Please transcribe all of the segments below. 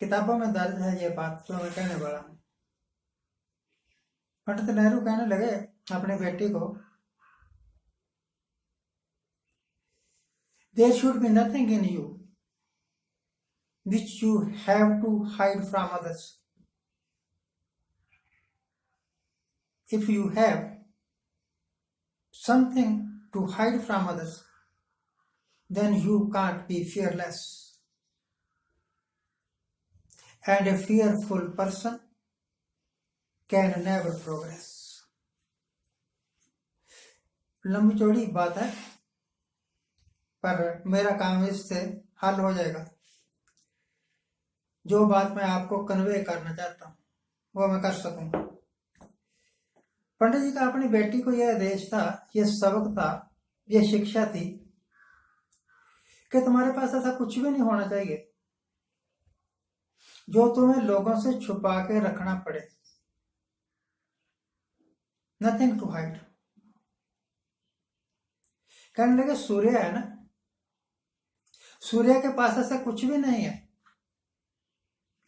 किताबों में दर्ज है ये बात जो मैं कहने वाला हूँ। पंडित नेहरू कहने लगे अपनी बेटी को, there should be nothing in you which you have to hide from others. If you have something to hide from others, then you can't be fearless. And a fearful person can never progress. लंबी चौड़ी बात है, पर मेरा काम इससे हल हो जाएगा। जो बात मैं आपको कन्वे करना चाहता हूँ वो मैं कर सकूंगा। पंडित जी का अपनी बेटी को यह आदेश था, यह सबक था, यह शिक्षा थी कि तुम्हारे पास ऐसा कुछ भी नहीं होना चाहिए जो तुम्हें लोगों से छुपा के रखना पड़े। Nothing to hide. कहने लगे सूर्य है ना, सूर्य के पास ऐसा कुछ भी नहीं है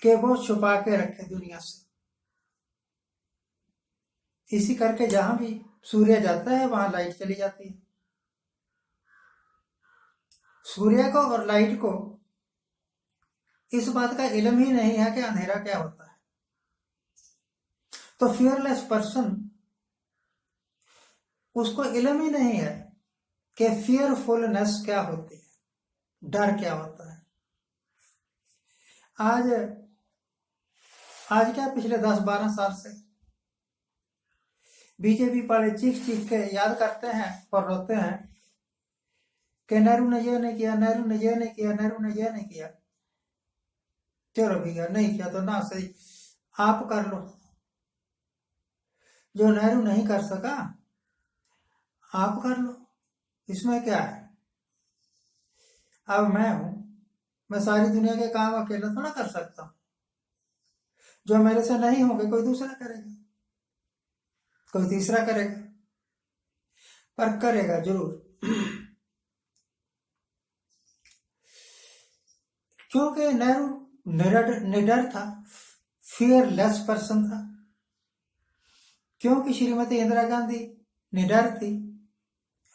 कि वो छुपा के रखे दुनिया से। इसी करके जहां भी सूर्य जाता है वहां लाइट चली जाती है। सूर्य को और लाइट को इस बात का इल्म ही नहीं है कि अंधेरा क्या होता है। तो फियरलेस पर्सन, उसको इल्म ही नहीं है कि फियरफुलनेस क्या होती है, डर क्या होता है। आज क्या पिछले 10-12 साल से बीजेपी वाले चीख चीख के याद करते हैं और रोते हैं कि नेहरू ने यह नहीं किया, नेहरू ने यह नहीं किया, नेहरू ने यह नहीं किया। चलो भैया, नहीं किया तो ना सही, आप कर लो। जो नेहरू नहीं कर सका आप कर लो, इसमें क्या है। अब मैं हूं, मैं सारी दुनिया के काम अकेला थोड़ा कर सकता हूं। जो मेरे से नहीं होंगे कोई दूसरा करेगा, कोई तीसरा करेगा, पर करेगा जरूर। क्योंकि नेहरू निडर था, फियरलेस पर्सन था। क्योंकि श्रीमती इंदिरा गांधी निडर थी,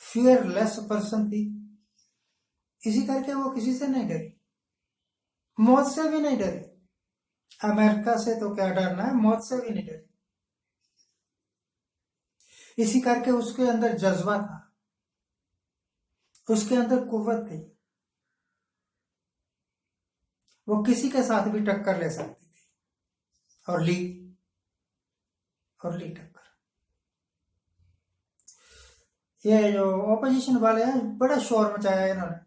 फियरलेस पर्सन थी। इसी करके वो किसी से नहीं डरी, मौत से भी नहीं डरी। अमेरिका से तो क्या डरना है, मौत से भी नहीं डरी। इसी करके उसके अंदर जज्बा था, उसके अंदर कुव्वत थी। वो किसी के साथ भी टक्कर ले सकती थी और ली टक्कर। ये जो ऑपोजिशन वाले हैं, बड़ा शोर मचाया इन्होंने।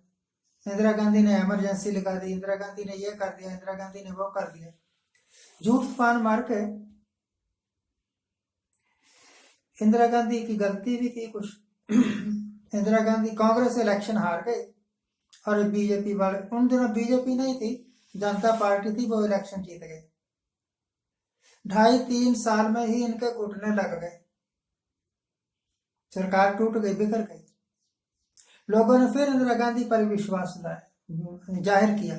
इंदिरा गांधी ने इमरजेंसी लिखा दी, इंदिरा गांधी ने ये कर दिया, इंदिरा गांधी ने वो कर दिया। झूठ पान मार के इंदिरा गांधी की गलती भी थी कुछ। इंदिरा गांधी कांग्रेस इलेक्शन हार गई और बीजेपी वाले, उन दिनों बीजेपी नहीं थी, जनता पार्टी थी, वो इलेक्शन जीत गए। 2.5-3 साल में ही इनके घुटने लग गए, सरकार टूट गई, बिखर गई। लोगों ने फिर इंदिरा गांधी पर विश्वास जाहिर किया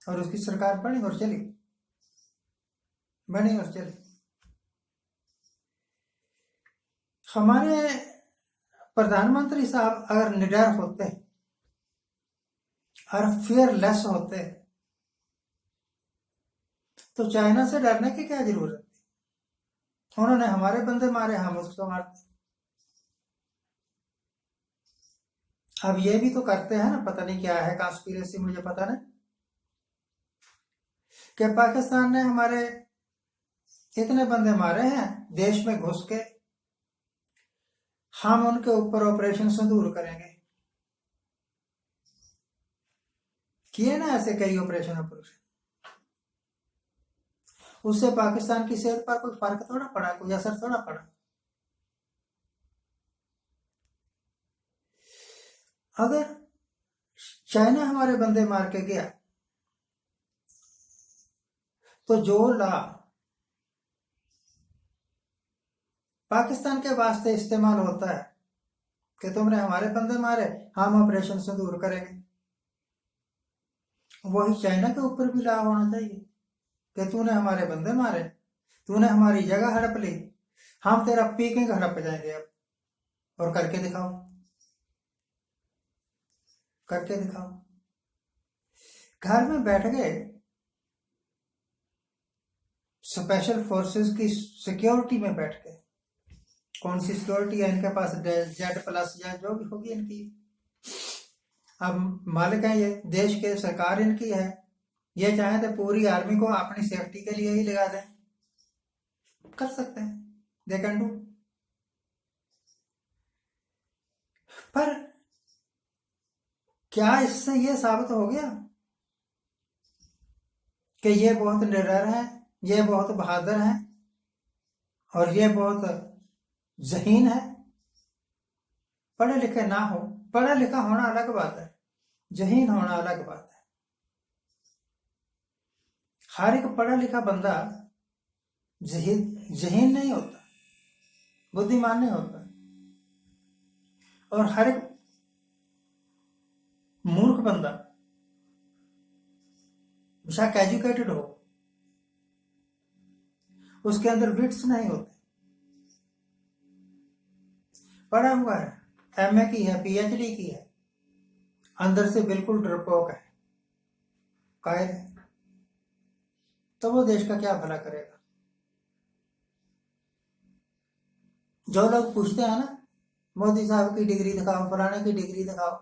और उसकी सरकार बनी और चली। हमारे प्रधानमंत्री साहब अगर निडर होते और फियरलेस होते तो चाइना से डरने की क्या जरूरत थी। उन्होंने हमारे बंदे मारे, हम उसको मारते। अब ये भी तो करते हैं ना, पता नहीं क्या है कॉन्स्पिरेसी, मुझे पता नहीं, कि पाकिस्तान ने हमारे इतने बंदे मारे हैं देश में घुस के, हम उनके ऊपर ऑपरेशन सिंदूर करेंगे। किए ना ऐसे कई ऑपरेशन, उससे पाकिस्तान की सेहत पर कोई फर्क थोड़ा पड़ा, कोई असर थोड़ा पड़ा। अगर चाइना हमारे बंदे मार के गया तो जो ला पाकिस्तान के वास्ते इस्तेमाल होता है कि तुमने हमारे बंदे मारे, हम ऑपरेशन सिंदूर करेंगे, वही चाइना के ऊपर भी ला होना चाहिए। कि तूने हमारे बंदे मारे, तूने हमारी जगह हड़प ली, हम तेरा पीकिंग हड़प जाएंगे अब, और करके दिखाओ, करके दिखाओ। घर में बैठ गए, स्पेशल फोर्सेस की सिक्योरिटी में बैठ गए। कौन सी सिक्योरिटी है इनके पास? Z+ या जो भी होगी इनकी। अब मालिक है ये देश के, सरकार इनकी है, ये चाहे तो पूरी आर्मी को अपनी सेफ्टी के लिए ही लगा दें, कर सकते हैं, दे कैन डू। पर क्या इससे ये साबित हो गया कि ये बहुत निडर है, ये बहुत बहादुर है, और ये बहुत ज़हीन है? पढ़े लिखे ना हो, पढ़ा लिखा होना अलग बात है, ज़हीन होना अलग बात है। हर एक पढ़ा लिखा बंदा ज़हीन नहीं होता, बुद्धिमान नहीं होता, और हर एक मूर्ख बंदा बेशक एजुकेटेड हो, उसके अंदर विट्स नहीं होते। पढ़ा हुआ है, MA की है, PhD की है, अंदर से बिल्कुल डरपोक है, कायर है, तो वो देश का क्या भला करेगा? जो लोग पूछते हैं ना, मोदी साहब की डिग्री दिखाओ, फलाने की डिग्री दिखाओ,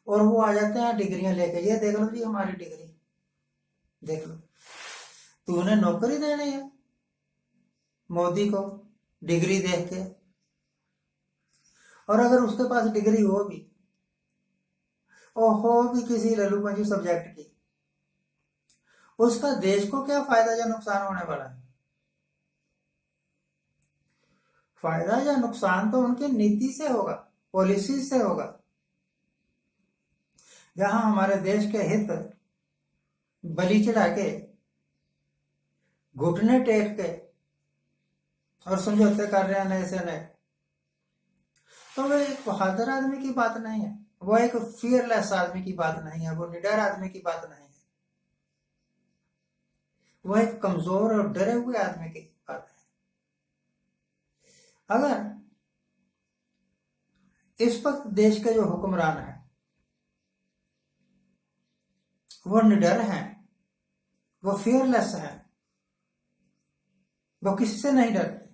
और वो आ जाते हैं डिग्रियां लेके, ये देख लो जी हमारी डिग्री देख लो। तूने नौकरी देनी है मोदी को डिग्री देख के? और अगर उसके पास डिग्री हो भी, और हो भी किसी लल्लू पंजू सब्जेक्ट की, उसका देश को क्या फायदा या नुकसान होने वाला है? फायदा या नुकसान तो उनकी नीति से होगा, पॉलिसी से होगा। जहां हमारे देश के हित बलि चढ़ा के, घुटने टेक के और समझौते कर रहे हैं नए से नए, तो वह एक बहादुर आदमी की बात नहीं है, वो एक फियरलेस आदमी की बात नहीं है, वो निडर आदमी की बात नहीं है, वो एक कमजोर और डरे हुए आदमी की बात है। अगर इस वक्त देश के जो हुक्मरान है वो निडर हैं, वो फियरलेस है, वो किसी से नहीं डरते,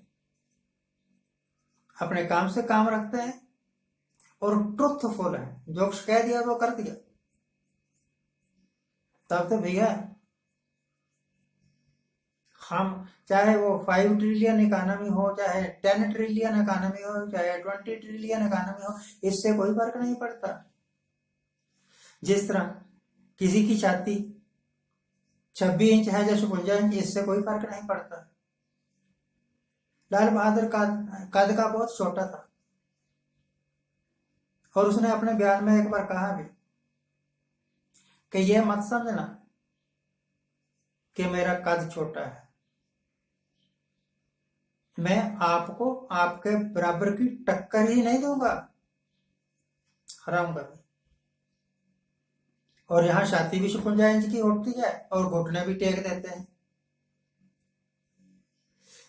अपने काम से काम रखते हैं, और ट्रुथफुल है, जो कह दिया वो कर दिया, तब तो भैया हम, चाहे वो 5 ट्रिलियन इकोनॉमी हो, चाहे 10 ट्रिलियन इकोनॉमी हो, चाहे 20 ट्रिलियन इकोनॉमी हो, इससे कोई फर्क नहीं पड़ता। जिस तरह किसी की छाती 26 इंच है या 56 इंच, इससे कोई फर्क नहीं पड़ता। लाल बहादुर कद का बहुत छोटा था, और उसने अपने बयान में एक बार कहा भी कि यह मत समझना कि मेरा कद छोटा है, मैं आपको आपके बराबर की टक्कर ही नहीं दूंगा, हराम कर। और यहाँ छाती भी 56 इंच की होती है और घुटने भी टेक देते हैं।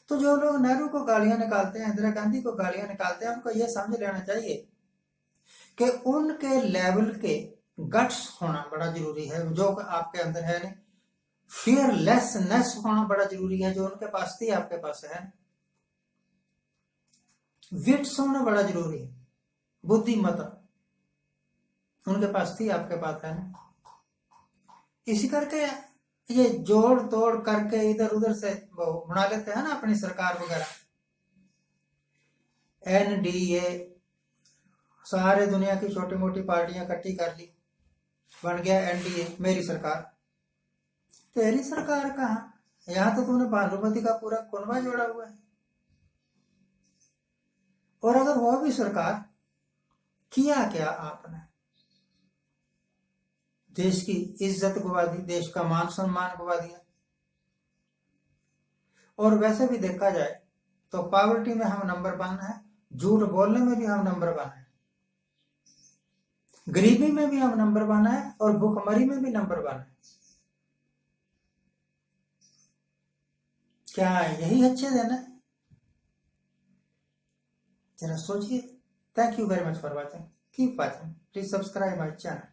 तो जो लोग नेहरू को गालियां निकालते हैं, इंदिरा गांधी को गालियां निकालते हैं, उनको यह समझ लेना चाहिए कि उनके लेवल के गट्स होना बड़ा जरूरी है, जो आपके अंदर है। नहीं, फियरलेसनेस होना बड़ा जरूरी है, जो उनके पास थी आपके पास है। विट्स होना बड़ा जरूरी है, बुद्धिमत्ता उनके पास थी आपके पास है ना। इसी करके ये जोड़ तोड़ करके इधर उधर से वो बना लेते हैं ना अपनी सरकार वगैरह, NDA, सारे दुनिया की छोटी मोटी पार्टियां इकट्ठी कर ली, बन गया NDA, मेरी सरकार। तेरी सरकार कहाँ? यहाँ तो तूने भानुमति का पूरा कुनबा जोड़ा हुआ है। और अगर वो भी सरकार, किया क्या आपने? देश की इज्जत गवा दी, देश का मान सम्मान गवा दिया। और वैसे भी देखा जाए तो पॉवर्टी में हम नंबर 1 है, झूठ बोलने में भी हम नंबर 1 है, गरीबी में भी हम नंबर 1 है, और भूखमरी में भी नंबर 1 है। क्या यही अच्छे दिन है? जरा सोचिए। Thank you very much for watching. Keep watching. Please subscribe my channel.